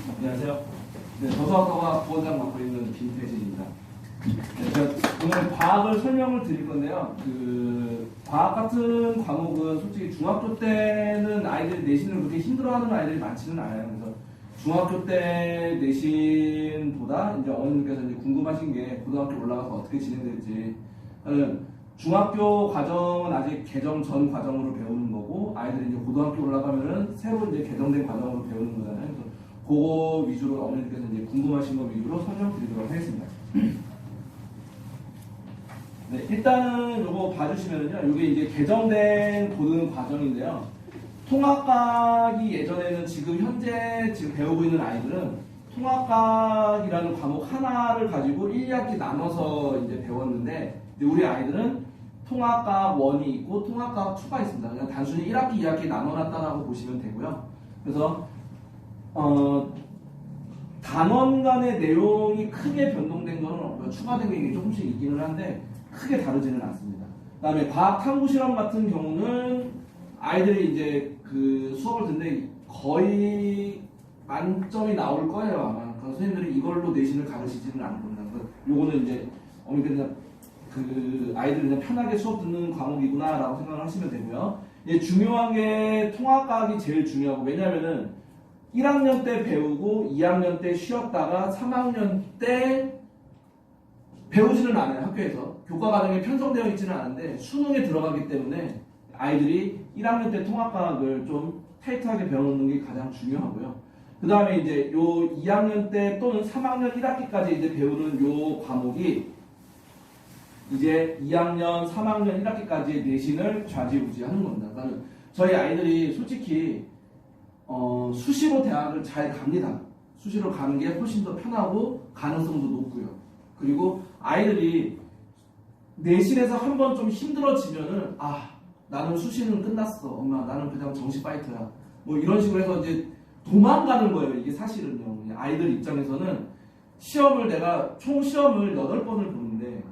안녕하세요. 네, 저서학과가 부원장 맡고 있는 김태진입니다. 네, 제가 오늘 과학을 설명을 드릴 건데요. 과학 같은 과목은 솔직히 중학교 때는 아이들이 내신을 그렇게 힘들어하는 아이들이 많지는 않아요. 그래서 중학교 때 내신보다 이제 어머님께서 이제 궁금하신 게 고등학교 올라가서 어떻게 진행될지. 중학교 과정은 아직 개정 전 과정으로 배우는 거고, 아이들이 이제 고등학교 올라가면은 새로 이제 개정된 과정으로 배우는 거잖아요. 그래서 그거 위주로 어머니께서 이제 궁금하신 거 위주로 설명드리도록 하겠습니다. 네, 일단은 요거 봐주시면은요, 이게 이제 개정된 고등 과정인데요. 통합과학이 예전에는 지금 현재 배우고 있는 아이들은 통합과학이라는 과목 하나를 가지고 1, 2학기 나눠서 이제 배웠는데, 이제 우리 아이들은 통합과학 1이 있고 통합과학 2가 있습니다. 그냥 단순히 1학기, 2학기 나눠놨다라고 보시면 되고요. 그래서 단원 간의 내용이 크게 변동된 거는 없고요. 추가된 게 조금씩 있기는 한데 크게 다르지는 않습니다. 그 다음에 과학 탐구 실험 같은 경우는 아이들이 이제 그 수업을 듣는데 거의 만점이 나올 거예요, 아마. 선생님들이 이걸로 내신을 가르치지는 않을 겁니다. 요거는 이제 그냥 아이들이 그냥 편하게 수업 듣는 과목이구나라고 생각을 하시면 되고요. 이제 중요한 게 통합과학이 제일 중요하고, 왜냐면은 1학년 때 배우고 2학년 때 쉬었다가 3학년 때 배우지는 않아요. 학교에서 교과 과정에 편성되어 있지는 않은데 수능에 들어가기 때문에 아이들이 1학년 때 통합과학을 좀 타이트하게 배워놓는 게 가장 중요하고요. 그 다음에 이제 요 2학년 때 또는 3학년 1학기까지 이제 배우는 요 과목이 이제 2학년, 3학년 1학기까지의 내신을 좌지우지하는 겁니다. 그러니까 저희 아이들이 솔직히 수시로 대학을 잘 갑니다. 수시로 가는 게 훨씬 더 편하고 가능성도 높고요. 그리고 아이들이 내신에서 한번 좀 힘들어지면은 나는 수시는 끝났어. 엄마 나는 그냥 정시 파이터야. 뭐 이런 식으로 해서 이제 도망가는 거예요. 이게 사실은요. 아이들 입장에서는 내가 총 시험을 8번을 보는데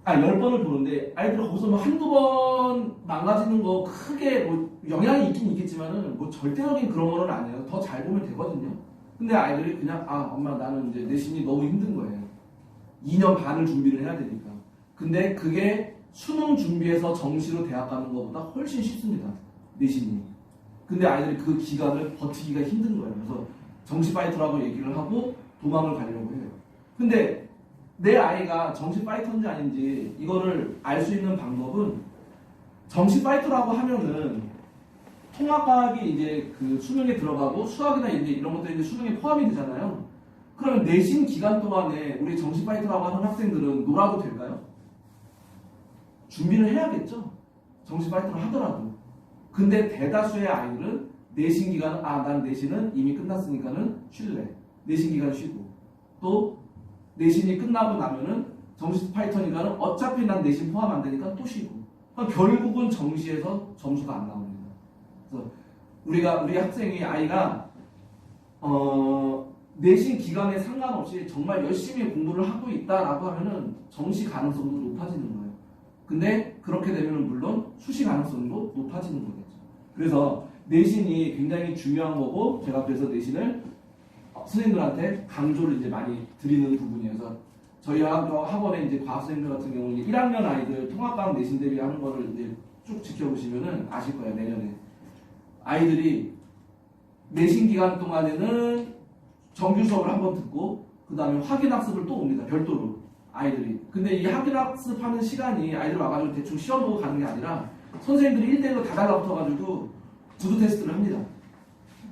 10번을 보는데 아이들 거기서 뭐 한두 번 망가지는 거 크게 뭐 영향이 있긴 있겠지만은 뭐 절대적인 그런 거는 아니에요. 더 잘 보면 되거든요. 근데 아이들이 그냥 엄마 나는 이제 내신이 너무 힘든 거예요. 2년 반을 준비를 해야 되니까. 근데 그게 수능 준비해서 정시로 대학 가는 것보다 훨씬 쉽습니다. 내신이. 근데 아이들이 그 기간을 버티기가 힘든 거예요. 그래서 정시 파이터라고 얘기를 하고 도망을 가려고 해요. 근데 내 아이가 정시 파이터인지 아닌지 이거를 알 수 있는 방법은, 정시 파이터라고 하면은 통합과학이 이제 그 수능에 들어가고 수학이나 이제 이런 것들이 이제 수능에 포함이 되잖아요. 그러면 내신 기간 동안에 우리 정시 파이터라고 하는 학생들은 놀아도 될까요? 준비를 해야겠죠. 정시 파이터를 하더라도. 근데 대다수의 아이들은 내신 기간은 난 내신은 이미 끝났으니까는 쉴래. 내신 기간 쉬고, 또 내신이 끝나고 나면은 정시 파이터니까는 어차피 난 내신 포함 안 되니까 또 쉬고. 그러니까 결국은 정시에서 점수가 안 나옵니다. 그래서 우리 아이가 내신 기간에 상관없이 정말 열심히 공부를 하고 있다라고 하면은 정시 가능성도 높아지는 거예요. 근데 그렇게 되면은 물론 수시 가능성도 높아지는 거겠죠. 그래서 내신이 굉장히 중요한 거고, 제가 그래서 내신을 선생님들한테 강조를 이제 많이 드리는 부분이어서, 저희 학원에 이제 과학 선생님들 같은 경우는 1학년 아이들 통합과학 내신 대비하는 거를 이제 쭉 지켜보시면은 아실 거예요. 내년에 아이들이 내신 기간 동안에는 정규 수업을 한번 듣고 그 다음에 확인학습을 또 옵니다. 별도로 아이들이. 근데 이 확인학습하는 시간이 아이들 와가지고 대충 시험 보고 가는 게 아니라 선생님들이 1대1로 다 달라붙어가지고 구두 테스트를 합니다.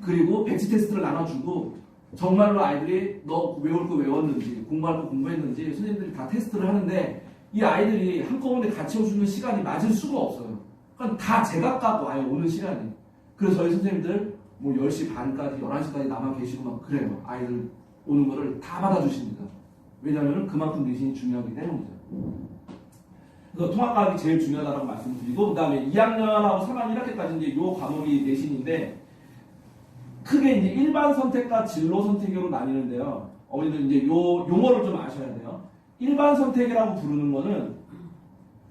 그리고 배치 테스트를 나눠주고, 정말로 아이들이 너 외울 거 외웠는지 공부할 거 공부했는지 선생님들이 다 테스트를 하는데, 이 아이들이 한꺼번에 같이 오시는 시간이 맞을 수가 없어요. 그러니까 다 제각각 와요, 오는 시간이. 그래서 저희 선생님들 뭐 10시 반까지 11시까지 남아 계시고 막 그래요. 아이들 오는 거를 다 받아주십니다. 왜냐하면 그만큼 내신이 중요하기 때문이죠. 그래서 통합과학이 제일 중요하다고 말씀드리고, 그 다음에 2학년하고 3학년 1학기까지 이제 요 과목이 내신인데, 크게 이제 일반 선택과 진로 선택으로 나뉘는데요. 어머니들 이제 요 용어를 좀 아셔야 돼요. 일반 선택이라고 부르는 거는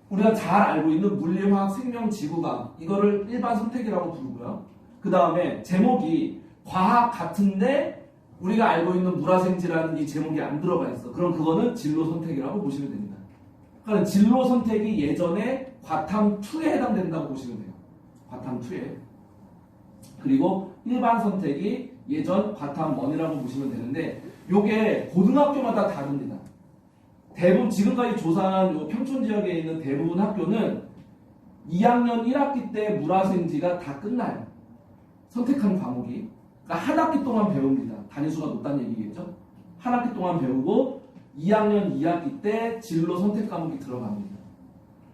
우리가 잘 알고 있는 물리화학, 생명, 지구과학, 이거를 일반 선택이라고 부르고요. 그 다음에 제목이 과학 같은데 우리가 알고 있는 물화생지라는 이 제목이 안 들어가 있어. 그럼 그거는 진로 선택이라고 보시면 됩니다. 그러니까 진로 선택이 예전에 과탐2에 해당된다고 보시면 돼요. 과탐2에. 그리고 일반 선택이 예전 과탐1이라고 보시면 되는데 요게 고등학교마다 다릅니다. 대부분 지금까지 조사한 요 평촌 지역에 있는 대부분 학교는 2학년 1학기 때 물화생지가 다 끝나요. 선택한 과목이. 그러니까 한 학기 동안 배웁니다. 단위수가 높다는 얘기겠죠? 한 학기 동안 배우고 2학년 2학기 때 진로 선택 과목이 들어갑니다.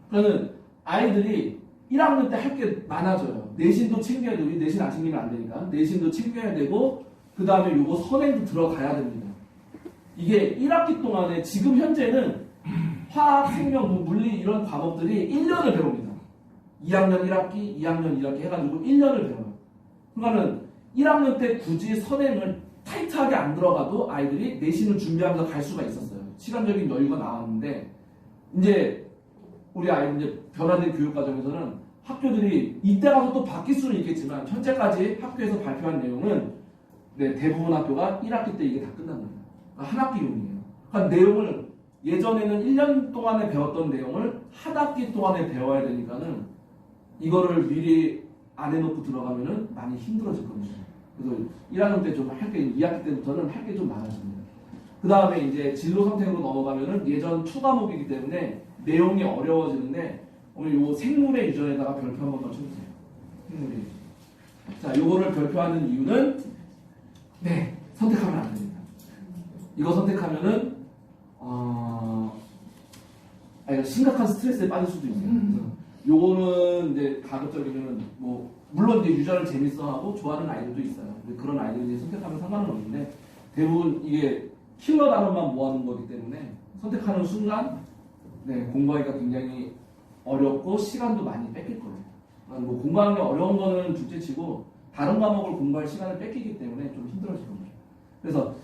그러면 아이들이 1학년 때 할 게 많아져요. 내신도 챙겨야 되고, 내신 안 챙기면 안 되니까. 내신도 챙겨야 되고, 그 다음에 요거 선행도 들어가야 됩니다. 이게 1학기 동안에 지금 현재는 화학, 생명, 물리 이런 과목들이 1년을 배웁니다. 2학년 1학기, 2학년 2학기 해가지고 1년을 배워요. 그러니까는 1학년 때 굳이 선행을 타이트하게 안 들어가도 아이들이 내신을 준비하면서 갈 수가 있었어요. 시간적인 여유가 나왔는데 이제 우리 아이들 이제 변화된 교육 과정에서는 학교들이 이때 가서 또 바뀔 수는 있겠지만 현재까지 학교에서 발표한 내용은 대부분 학교가 1학기 때 이게 다 끝난 거예요. 한 학기용이에요. 그러니까 내용을 예전에는 1년 동안에 배웠던 내용을 한 학기 동안에 배워야 되니까는 이거를 미리 안 해놓고 들어가면은 많이 힘들어질 겁니다. 그래서 1학년 때 좀 할 게, 2학기 때부터는 할 게 좀 많아집니다. 그 다음에 이제 진로 선택으로 넘어가면은 예전 초과목이기 때문에 내용이 어려워지는데 오늘 요 생물의 유전에다가 별표 한 번만 쳐주세요. 생물의 유전. 자, 요거를 별표하는 이유는 선택하면 안 됩니다. 이거 선택하면은 심각한 스트레스에 빠질 수도 있어요. 요거는 이제 가급적이면 뭐 물론 이제 유전을 재밌어하고 좋아하는 아이들도 있어요. 근데 그런 아이들이 선택하면 상관은 없는데 대부분 이게 킬러 단어만 모아놓은 거기 때문에 선택하는 순간 공부하기가 굉장히 어렵고 시간도 많이 뺏길 거예요. 뭐 공부하는 게 어려운 거는 둘째치고 다른 과목을 공부할 시간을 뺏기기 때문에 좀 힘들어질 겁니다. 그래서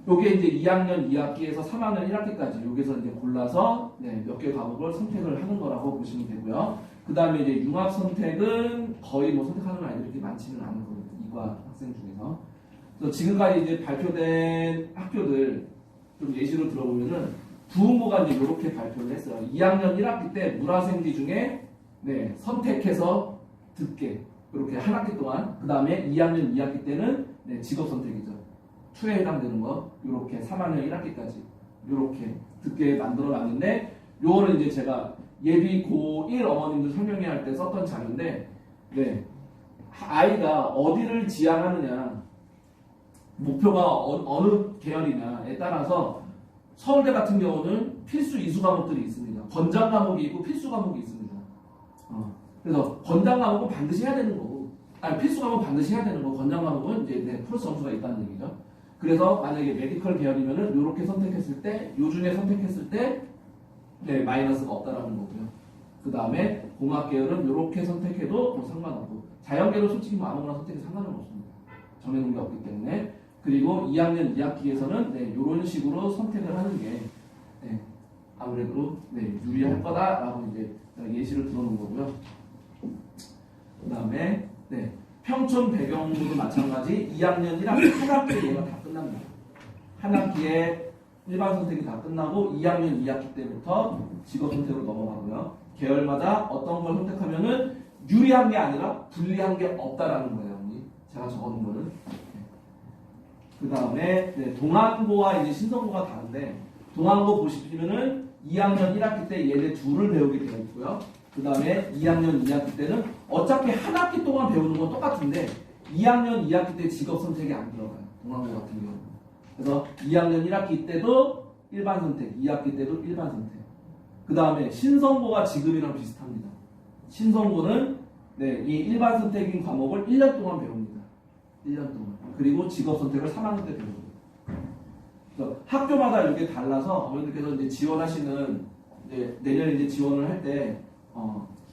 요게 이제 2학년 2학기에서 3학년 1학기까지 여기서 이제 골라서 몇 개 과목을 선택을 하는 거라고 보시면 되고요. 그 다음에 이제 융합 선택은 거의 뭐 선택하는 아이들이 그렇게 많지는 않은 거거든요. 이과 학생 중에서. 그래서 지금까지 이제 발표된 학교들 좀 예시로 들어보면은 부흥고가 이제 이렇게 발표를 했어요. 2학년 1학기 때 물화생지 중에 선택해서 듣게 이렇게 한 학기 동안. 그 다음에 2학년 2학기 때는 직업 선택이죠. 2에 해당되는 거 이렇게 3학년 1학기까지 이렇게 듣게 만들어 놨는데 요거는 이제 제가 예비 고1 어머님들 설명회 할 때 썼던 자료인데 아이가 어디를 지향하느냐 목표가 어느 계열이냐에 따라서 서울대 같은 경우는 필수 이수 과목들이 있습니다. 권장 과목이 있고 필수 과목이 있습니다. 그래서 권장 과목은 반드시 해야 되는 거고 필수 과목은 반드시 해야 되는 거고 권장 과목은 이제 플러스 점수가 있다는 얘기죠. 그래서 만약에 메디컬 계열이면은 이렇게 선택했을 때, 요 중에 선택했을 때, 마이너스가 없다라는 거고요. 그 다음에 공학 계열은 이렇게 선택해도 뭐 상관없고, 자연계로 솔직히 뭐 아무거나 선택해도 상관은 없습니다. 정해놓은 게 없기 때문에. 그리고 2학년 2학기에서는 이런 식으로 선택을 하는 게 아무래도 유리할 거다라고 이제 예시를 들어놓은 거고요. 그 다음에 평촌 배경도 마찬가지 2학년 1학기 한 학기에 얘가 다 끝납니다. 한 학기에 일반 선택이 다 끝나고 2학년 2학기 때부터 직업 선택으로 넘어가고요. 계열마다 어떤 걸 선택하면은 유리한 게 아니라 불리한 게 없다라는 거예요. 제가 적어놓은 거는. 그 다음에 동안고와 이제 신성고가 다른데 동안고 보시면은 2학년 1학기 때 얘네 둘을 배우게 되어 있고요. 그 다음에 2학년 2학기 때는 어차피 한 학기 동안 배우는 건 똑같은데 2학년 2학기 때 직업 선택이 안 들어가요. 동안고 같은 경우는. 그래서 2학년 1학기 때도 일반 선택, 2학기 때도 일반 선택. 그 다음에 신성고가 지금이랑 비슷합니다. 신성고는 이 일반 선택인 과목을 1년 동안 배웁니다. 1년 동안. 그리고 직업 선택을 3학년 때 배웁니다. 그래서 학교마다 이게 달라서 어머님께서 이제 지원하시는 내년에 이제 지원을 할 때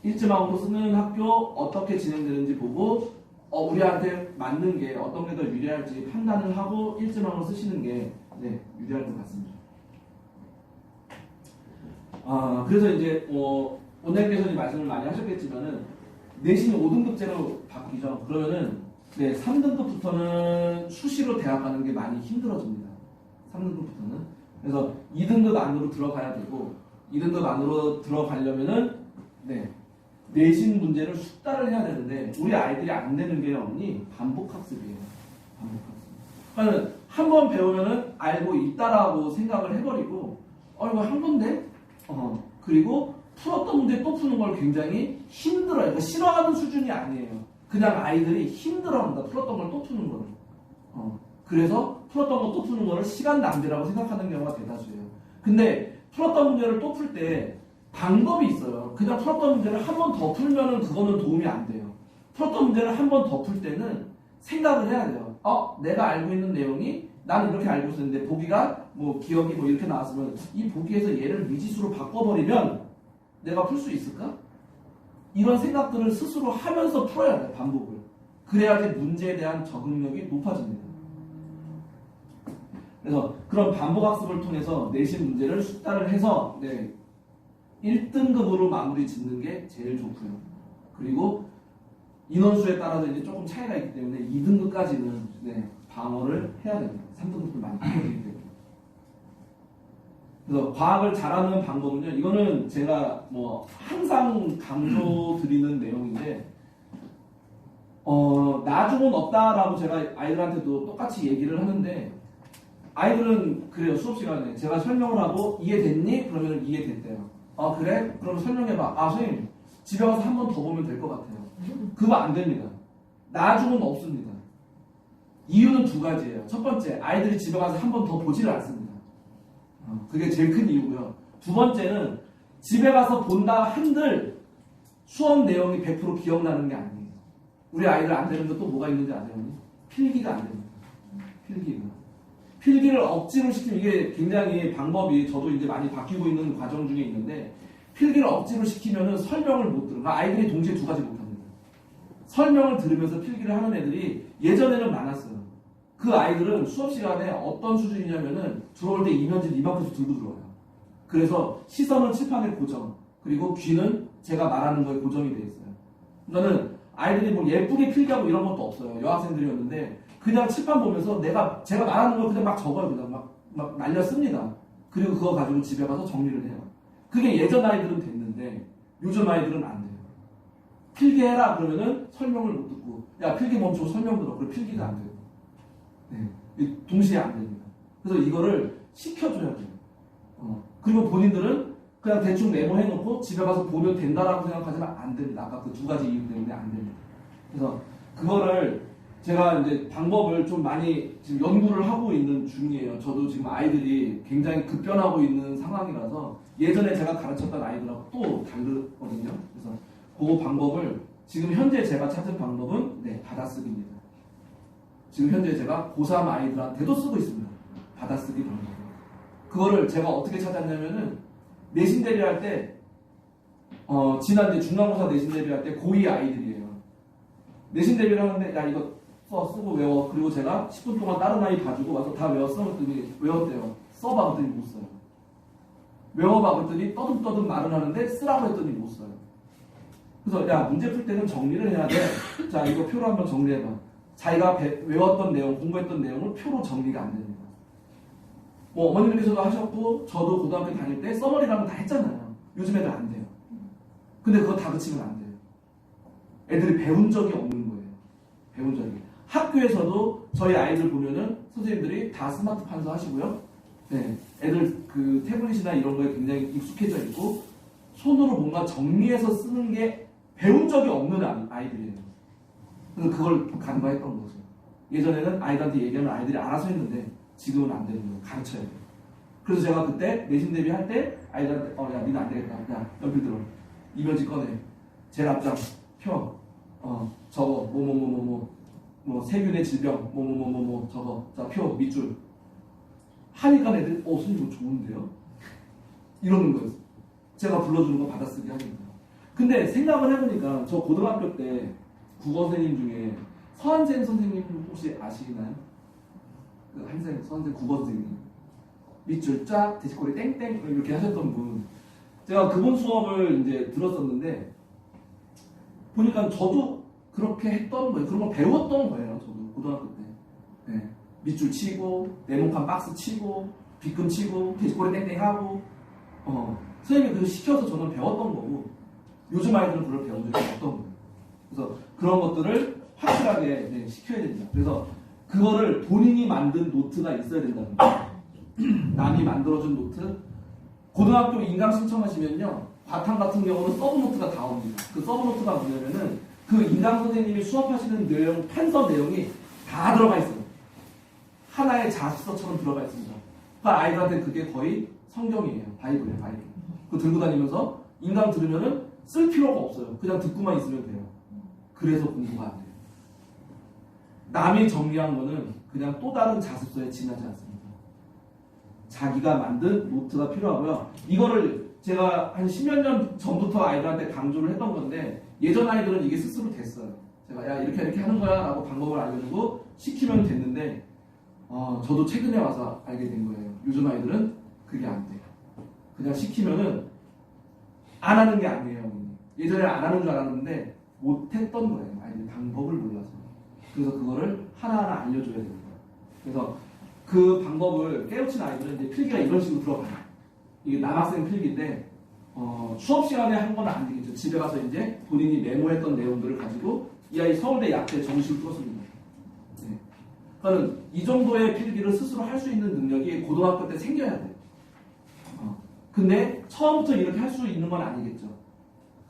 1쯤하고 쓰는 학교 어떻게 진행되는지 보고 우리한테 맞는 게 어떤 게 더 유리할지 판단을 하고 1쯤하고 쓰시는 게 유리할 것 같습니다. 그래서 이제 원장님께서 말씀을 많이 하셨겠지만은 내신이 5등급제로 바뀌죠. 그러면은 네, 3등급부터는 수시로 대학 가는 게 많이 힘들어집니다. 3등급부터는. 그래서 2등급 안으로 들어가야 되고 2등급 안으로 들어가려면은 네, 내신 문제를 숙달을 해야 되는데 우리 아이들이 안 되는 게 없니? 반복학습이에요. 반복학습. 그러니까 한 번 배우면은 알고 있다라고 생각을 해버리고 이거 한 건데? 그리고 풀었던 문제 또 푸는 걸 굉장히 힘들어요. 그러니까 싫어하는 수준이 아니에요. 그냥 아이들이 힘들어한다. 풀었던 걸 또 푸는 거를. 그래서 풀었던 거 또 푸는 거를 시간 낭비라고 생각하는 경우가 대다수예요. 근데 풀었던 문제를 또 풀 때 방법이 있어요. 그냥 풀었던 문제를 한 번 더 풀면은 그거는 도움이 안 돼요. 풀었던 문제를 한 번 더 풀 때는 생각을 해야 돼요. 내가 알고 있는 내용이 나는 이렇게 알고 있었는데 보기가 뭐 기억이 뭐 이렇게 나왔으면 이 보기에서 얘를 미지수로 바꿔버리면 내가 풀 수 있을까? 이런 생각들을 스스로 하면서 풀어야 돼요. 반복을. 그래야지 문제에 대한 적응력이 높아집니다. 그래서 그런 반복학습을 통해서 내신 문제를 숙달을 해서 1등급으로 마무리 짓는 게 제일 좋고요. 그리고 인원수에 따라서 이제 조금 차이가 있기 때문에 2등급까지는 방어를 해야 됩니다. 3등급도 많이 풀어지기 때문에. 그래서 과학을 잘하는 방법은요. 이거는 제가 뭐 항상 강조드리는 내용인데 나중은 없다라고 제가 아이들한테도 똑같이 얘기를 하는데 아이들은 그래요. 수업 시간에 제가 설명을 하고 이해됐니? 그러면 이해됐대요. 그래? 그럼 설명해봐. 선생님 집에 가서 한 번 더 보면 될 것 같아요. 그거 안 됩니다. 나중은 없습니다. 이유는 두 가지예요. 첫 번째, 아이들이 집에 가서 한 번 더 보지를 않습니다. 그게 제일 큰 이유고요. 두 번째는 집에 가서 본다 한들 수업 내용이 100% 기억나는 게 아니에요. 우리 아이들 안 되는 거 또 뭐가 있는지 아세요? 필기가 안 됩니다. 필기를 억지로 시키면 이게 굉장히 방법이 저도 이제 많이 바뀌고 있는 과정 중에 있는데 필기를 억지로 시키면은 설명을 못 들어요. 그러니까 아이들이 동시에 두 가지 못 합니다. 설명을 들으면서 필기를 하는 애들이 예전에는 많았어요. 그 아이들은 수업 시간에 어떤 수준이냐면은 들어올 때 이면지를 이만큼씩 들고 들어와요. 그래서 시선은 칠판에 고정, 그리고 귀는 제가 말하는 거에 고정이 돼 있어요. 그러니까는 아이들이 뭐 예쁘게 필기하고 이런 것도 없어요. 여학생들이었는데 그냥 칠판 보면서 제가 말하는 걸 그냥 막 적어요. 그냥 막 날려 씁니다. 그리고 그거 가지고 집에 가서 정리를 해요. 그게 예전 아이들은 됐는데 요즘 아이들은 안 돼요. 필기해라 그러면은 설명을 못 듣고 야 필기 멈추고 설명 들어. 그럼 필기가 안 돼요. 동시에 안 됩니다. 그래서 이거를 시켜줘야 돼요. 그리고 본인들은 그냥 대충 메모해놓고 집에 가서 보면 된다라고 생각하지만 안 됩니다. 아까 그 두 가지 이유 때문에 안 됩니다. 그래서 그거를 제가 이제 방법을 좀 많이 지금 연구를 하고 있는 중이에요. 저도 지금 아이들이 굉장히 급변하고 있는 상황이라서 예전에 제가 가르쳤던 아이들하고 또 다르거든요. 그래서 그 방법을 지금 현재 제가 찾은 방법은 받아쓰기입니다. 지금 현재 제가 고3 아이들한테도 쓰고 있습니다. 받아쓰기 방법. 그거를 제가 어떻게 찾았냐면은 내신 대비할 때 지난 이제 중간고사 내신 대비할 때 고2 아이들이에요. 내신 대비를 하는데 야 이거 쓰고 외워. 그리고 제가 10분 동안 다른 아이 봐주고 와서 다 외웠어? 그랬더니 외웠대요. 써봐 그랬더니 못 써요. 외워봐 그랬더니 떠듬떠듬 말은 하는데 쓰라고 했더니 못 써요. 그래서 야 문제 풀 때는 정리를 해야 돼. 자 이거 표로 한번 정리해봐. 자기가 외웠던 내용, 공부했던 내용을 표로 정리가 안 됩니다. 뭐 어머님께서도 하셨고 저도 고등학교 다닐 때 써머리라고 다 했잖아요. 요즘 애들 안 돼요. 근데 그거 다 그치면 안 돼요. 애들이 배운 적이 없는 거예요. 배운 적이. 학교에서도 저희 아이들 보면은 선생님들이 다 스마트 판서 하시고요. 애들 그 태블릿이나 이런 거에 굉장히 익숙해져 있고 손으로 뭔가 정리해서 쓰는 게 배운 적이 없는 아이들이에요. 그래서 그걸 간과했던 거죠. 예전에는 아이들한테 얘기하면 아이들이 알아서 했는데 지금은 안 되는 거예요. 가르쳐야 돼요. 그래서 제가 그때 내신 대비 할 때 아이들한테 야 니는 안 되겠다. 야 연필 들어. 이면지 꺼내. 제일 앞장 펴. 저거 뭐 세균의 질병 저거 자 표 밑줄 하니까 애들 선생님 이거 좋은데요? 이러는 거예요. 제가 불러주는 거 받아쓰기 하니까. 근데 생각을 해보니까 저 고등학교 때 국어 선생님 중에 서한생 선생님 혹시 아시나요? 그 한생 서한생 국어 선생님 밑줄 쫙 대시꼬리 땡땡 이렇게 하셨던 분. 제가 그분 수업을 이제 들었었는데 보니까 저도 그렇게 했던 거예요. 그런 걸 배웠던 거예요. 저도 고등학교 때. 네. 밑줄 치고 네모칸 박스 치고 빗금 치고 돼지꼬리 땡땡하고 선생님이 그걸 시켜서 저는 배웠던 거고 요즘 아이들은 그걸 배운 적이 없던 거예요. 그래서 그런 것들을 확실하게 네, 시켜야 됩니다. 그래서 그거를 본인이 만든 노트가 있어야 된다는 거예요. 남이 만들어준 노트. 고등학교 인강 신청하시면요, 과탐 같은 경우는 서브노트가 다 옵니다. 그 서브노트가 뭐냐면은 그 인강 선생님이 수업하시는 내용, 편서 내용이 다 들어가 있어요. 하나의 자습서처럼 들어가 있습니다. 그 아이들한테 그게 거의 성경이에요. 바이블이에요, 바이블. 그거 들고 다니면서 인강 들으면은 쓸 필요가 없어요. 그냥 듣고만 있으면 돼요. 그래서 공부가 안 돼요. 남이 정리한 거는 그냥 또 다른 자습서에 지나지 않습니다. 자기가 만든 노트가 필요하고요. 이거를 제가 한 10몇 년 전부터 아이들한테 강조를 했던 건데 예전 아이들은 이게 스스로 됐어요. 제가 야 이렇게 하는 거야 라고 방법을 알려주고 시키면 됐는데 저도 최근에 와서 알게 된 거예요. 요즘 아이들은 그게 안 돼요. 그냥 시키면은 안 하는 게 아니에요. 예전에 안 하는 줄 알았는데 못했던 거예요. 아이들이 방법을 몰라서. 그래서 그거를 하나하나 알려줘야 됩니다. 그래서 그 방법을 깨우친 아이들은 이제 필기가 이런 식으로 들어가요. 이게 남학생 필기인데 수업 시간에 한 건 안 되겠죠. 집에 가서 이제 본인이 메모했던 내용들을 가지고 이 아이 서울대 약대 정시를 풀었습니다. 네. 그러니까 이 정도의 필기를 스스로 할 수 있는 능력이 고등학교 때 생겨야 돼요. 근데 처음부터 이렇게 할 수 있는 건 아니겠죠.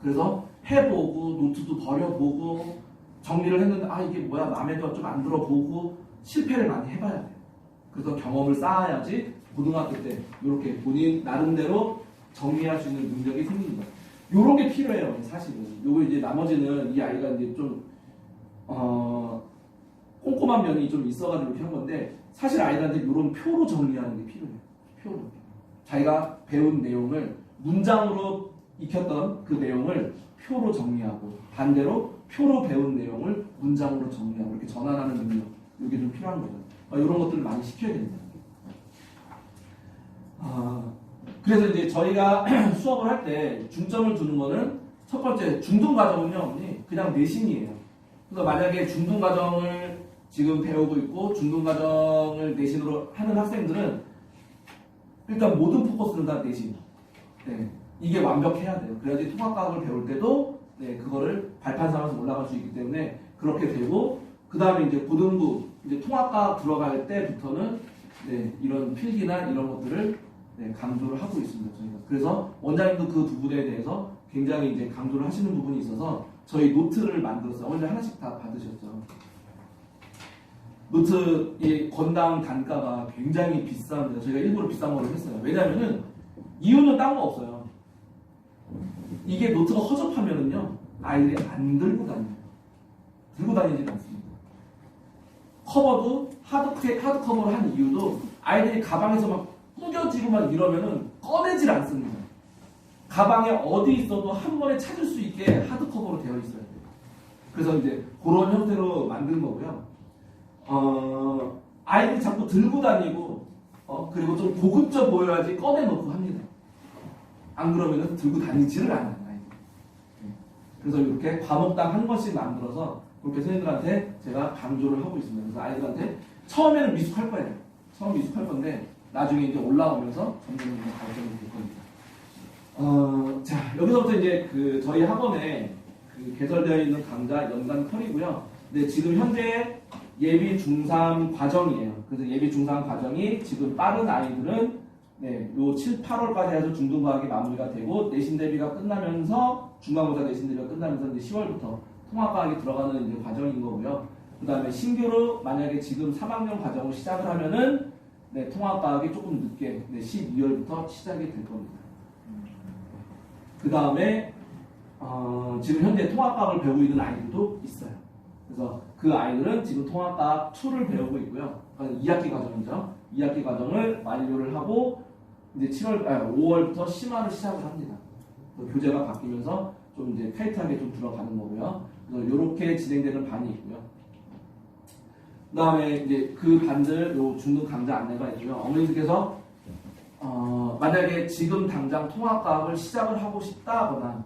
그래서 해보고 노트도 버려보고 정리를 했는데 이게 뭐야 마음에 좀 안 들어보고 실패를 많이 해봐야 돼요. 그래서 경험을 쌓아야지 고등학교 때 이렇게 본인 나름대로 정리할 수 있는 능력이 생깁니다. 요런 게 필요해요, 사실은. 요거 이제 나머지는 이 아이가 이제 좀 꼼꼼한 면이 좀 있어가지고 이렇게 한 건데 사실 아이들한테 요런 표로 정리하는 게 필요해요. 표로. 자기가 배운 내용을 문장으로 익혔던 그 내용을 표로 정리하고 반대로 표로 배운 내용을 문장으로 정리하고 이렇게 전환하는 능력 이게 좀 필요한 거죠. 이런 것들을 많이 시켜야 됩니다. 그래서 이제 저희가 수업을 할 때 중점을 두는 거는 첫 번째 중등 과정은요 그냥 내신이에요. 그래서 만약에 중등 과정을 지금 배우고 있고 중등 과정을 내신으로 하는 학생들은 일단 모든 포커스는 다 내신. 네, 이게 완벽해야 돼요. 그래야지 통합과학을 배울 때도 그거를 발판 삼아서 올라갈 수 있기 때문에 그렇게 되고 그 다음에 이제 고등부 이제 통합과학 들어갈 때부터는 이런 필기나 이런 것들을 강조를 하고 있습니다. 저희가. 그래서 원장님도 그 부분에 대해서 굉장히 이제 강조를 하시는 부분이 있어서 저희 노트를 만들었어요. 원래 하나씩 다 받으셨죠. 노트 이 건당 단가가 굉장히 비쌉니다. 저희가 일부러 비싼 거를 했어요. 왜냐면은 이유는 딴 거 없어요. 이게 노트가 허접하면은요 아이들이 안 들고 다녀요. 들고 다니진 않습니다. 커버도 하드 커버를 한 이유도 아이들이 가방에서 막 꾸겨지고 막 이러면은 꺼내질 않습니다. 가방에 어디 있어도 한 번에 찾을 수 있게 하드 커버로 되어 있어야 돼요. 그래서 이제 그런 형태로 만든 거고요. 아이들이 자꾸 들고 다니고 그리고 좀 고급져 보여야지 꺼내놓고 합니다. 안 그러면은 들고 다니지를 않아요. 아이들. 그래서 이렇게 과목당 한 권씩 만들어서 그렇게 선생님들한테 제가 강조를 하고 있습니다. 그래서 아이들한테 처음에는 미숙할 거예요. 처음 미숙할 건데 나중에 이제 올라오면서 점점 발전이 될 겁니다. 자 여기서부터 이제 그 저희 학원에 그 개설되어 있는 강좌 연간 컬이고요. 근데 지금 현재 예비 중3 과정이에요. 그래서 예비 중3 과정이 지금 빠른 아이들은 요 7, 8월까지 해서 중등과학이 마무리가 되고 내신 대비가 끝나면서 중간고사 내신 대비가 끝나면서 이제 10월부터 통합과학이 들어가는 이제 과정인 거고요. 그 다음에 신규로 만약에 지금 3학년 과정을 시작을 하면은 통합과학이 조금 늦게 12월부터 시작이 될 겁니다. 그 다음에 지금 현재 통합과학을 배우고 있는 아이들도 있어요. 그래서 그 아이들은 지금 통합과학 2를 배우고 있고요. 2학기 과정이죠. 2학기 과정을 완료를 하고 이제 5월부터 심화를 시작을 합니다. 교재가 바뀌면서 좀 이제 타이트하게 좀 들어가는 거고요. 그래서 이렇게 진행되는 반이 있고요. 그 다음에 이제 그 반들 요 중등 강좌 안내가 있고요. 어머니들께서 만약에 지금 당장 통합과학을 시작을 하고 싶다거나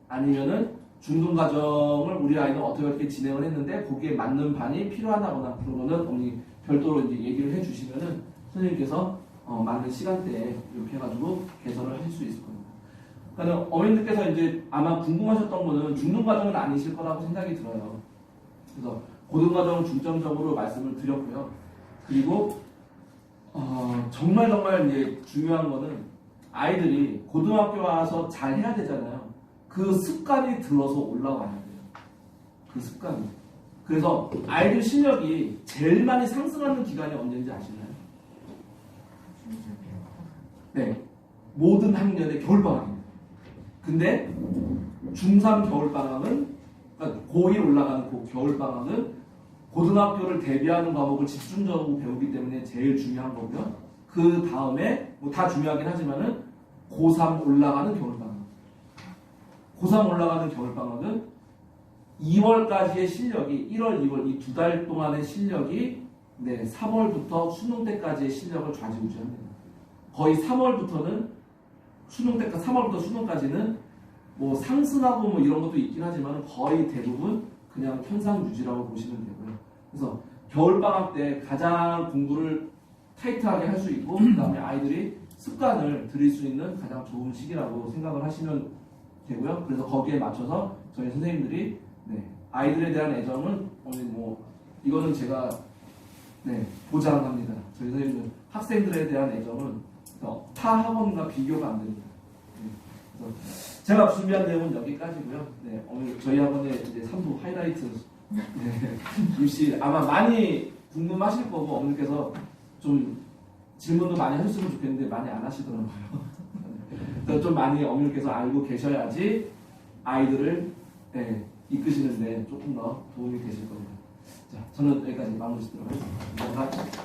아니면은 중등 과정을 우리 아이는 어떻게 진행을 했는데 거기에 맞는 반이 필요하다거나 그러면은 어머니 별도로 이제 얘기를 해주시면은 선생님께서 맞는 시간대에 이렇게 해가지고 개설을 할 수 있을 겁니다. 그러니까 어머님들께서 이제 아마 궁금하셨던 거는 중등 과정은 아니실 거라고 생각이 들어요. 그래서 고등 과정을 중점적으로 말씀을 드렸고요. 그리고 정말 이제 중요한 거는 아이들이 고등학교 와서 잘 해야 되잖아요. 그 습관이 들어서 올라와야 돼요. 그 습관이. 그래서 아이들 실력이 제일 많이 상승하는 기간이 언제인지 아시나요? 네. 모든 학년의 겨울방학입니다. 근데 중3 겨울방학은, 그러니까 고1 올라가는 그 겨울방학은 고등학교를 대비하는 과목을 집중적으로 배우기 때문에 제일 중요한 거고요. 그 다음에 뭐 다 중요하긴 하지만은 고3 올라가는 겨울방학. 고3 올라가는 겨울방학은 2월까지의 실력이 1월, 2월 이 2달 동안의 실력이 3월부터 수능 때까지의 실력을 좌지우지합니다. 거의 3월부터는 수능 때까지 3월부터 수능까지는 뭐 상승하고 뭐 이런 것도 있긴 하지만 거의 대부분 그냥 현상 유지라고 보시면 되고요. 그래서 겨울방학 때 가장 공부를 타이트하게 할 수 있고 그 다음에 아이들이 습관을 들일 수 있는 가장 좋은 시기라고 생각을 하시면 되고요. 그래서 거기에 맞춰서 저희 선생님들이 아이들에 대한 애정은 뭐 이거는 제가 보장합니다. 저희 선생님들 학생들에 대한 애정은 타 학원과 비교가 안 됩니다. 그래서 제가 준비한 내용은 여기까지고요. 오늘 저희 학원의 이제 3부 하이라이트 입시 아마 많이 궁금하실 거고 어머니께서 좀 질문도 많이 하셨으면 좋겠는데 많이 안 하시더라고요. 그래서 좀 많이 어머니께서 알고 계셔야지 아이들을 이끄시는데 조금 더 도움이 되실 겁니다. 자, 저는 여기까지 마무리 짓도록 하겠습니다. 감사합니다.